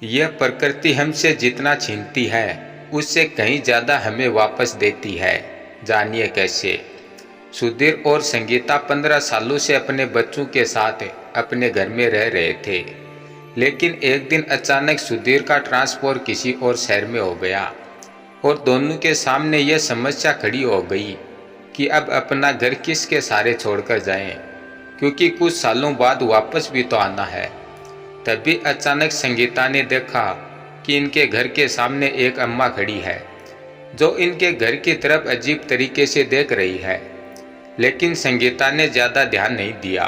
यह प्रकृति हमसे जितना छीनती है उससे कहीं ज़्यादा हमें वापस देती है। जानिए कैसे। सुधीर और संगीता 15 सालों से अपने बच्चों के साथ अपने घर में रह रहे थे, लेकिन एक दिन अचानक सुधीर का ट्रांसफर किसी और शहर में हो गया और दोनों के सामने यह समस्या खड़ी हो गई कि अब अपना घर किसके सहारे छोड़कर जाएं, क्योंकि कुछ सालों बाद वापस भी तो आना है। तभी अचानक संगीता ने देखा कि इनके घर के सामने एक अम्मा खड़ी है जो इनके घर की तरफ अजीब तरीके से देख रही है। लेकिन संगीता ने ज़्यादा ध्यान नहीं दिया,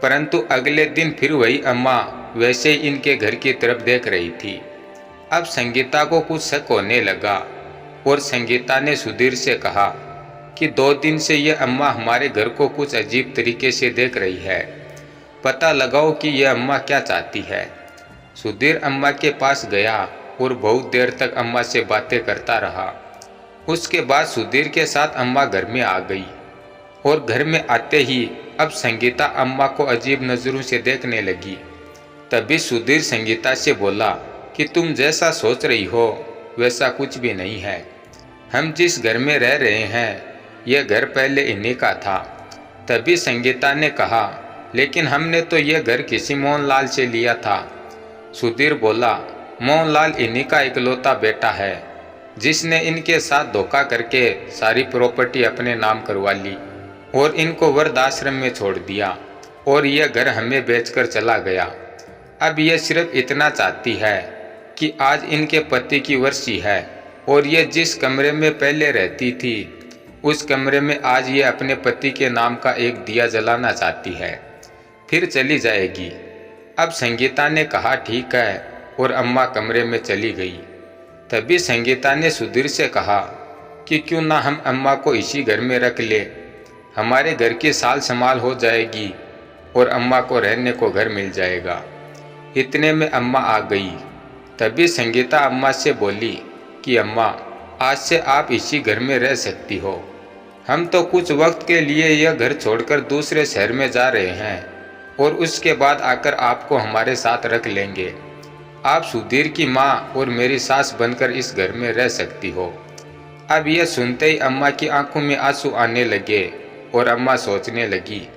परंतु अगले दिन फिर वही अम्मा वैसे ही इनके घर की तरफ देख रही थी। अब संगीता को कुछ शक होने लगा और संगीता ने सुधीर से कहा कि 2 दिन से यह अम्मा हमारे घर को कुछ अजीब तरीके से देख रही है, पता लगाओ कि यह अम्मा क्या चाहती है। सुधीर अम्मा के पास गया और बहुत देर तक अम्मा से बातें करता रहा। उसके बाद सुधीर के साथ अम्मा घर में आ गई और घर में आते ही अब संगीता अम्मा को अजीब नज़रों से देखने लगी। तभी सुधीर संगीता से बोला कि तुम जैसा सोच रही हो वैसा कुछ भी नहीं है। हम जिस घर में रह रहे हैं यह घर पहले इन्हीं का था। तभी संगीता ने कहा, लेकिन हमने तो यह घर किसी मोहनलाल से लिया था। सुधीर बोला, मोहनलाल इन्हीं का इकलौता बेटा है जिसने इनके साथ धोखा करके सारी प्रॉपर्टी अपने नाम करवा ली और इनको वृद्धाश्रम में छोड़ दिया और यह घर हमें बेचकर चला गया। अब यह सिर्फ इतना चाहती है कि आज इनके पति की वर्षी है और यह जिस कमरे में पहले रहती थी उस कमरे में आज ये अपने पति के नाम का एक दिया जलाना चाहती है, फिर चली जाएगी। अब संगीता ने कहा ठीक है और अम्मा कमरे में चली गई। तभी संगीता ने सुधीर से कहा कि क्यों ना हम अम्मा को इसी घर में रख ले, हमारे घर की साल संभाल हो जाएगी और अम्मा को रहने को घर मिल जाएगा। इतने में अम्मा आ गई। तभी संगीता अम्मा से बोली कि अम्मा, आज से आप इसी घर में रह सकती हो। हम तो कुछ वक्त के लिए यह घर छोड़कर दूसरे शहर में जा रहे हैं और उसके बाद आकर आपको हमारे साथ रख लेंगे। आप सुधीर की माँ और मेरी सास बनकर इस घर में रह सकती हो। अब यह सुनते ही अम्मा की आंखों में आंसू आने लगे और अम्मा सोचने लगी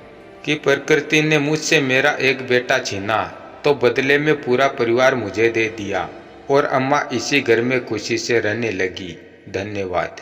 कि प्रकृति ने मुझसे मेरा एक बेटा छीना तो बदले में पूरा परिवार मुझे दे दिया, और अम्मा इसी घर में खुशी से रहने लगी। धन्यवाद।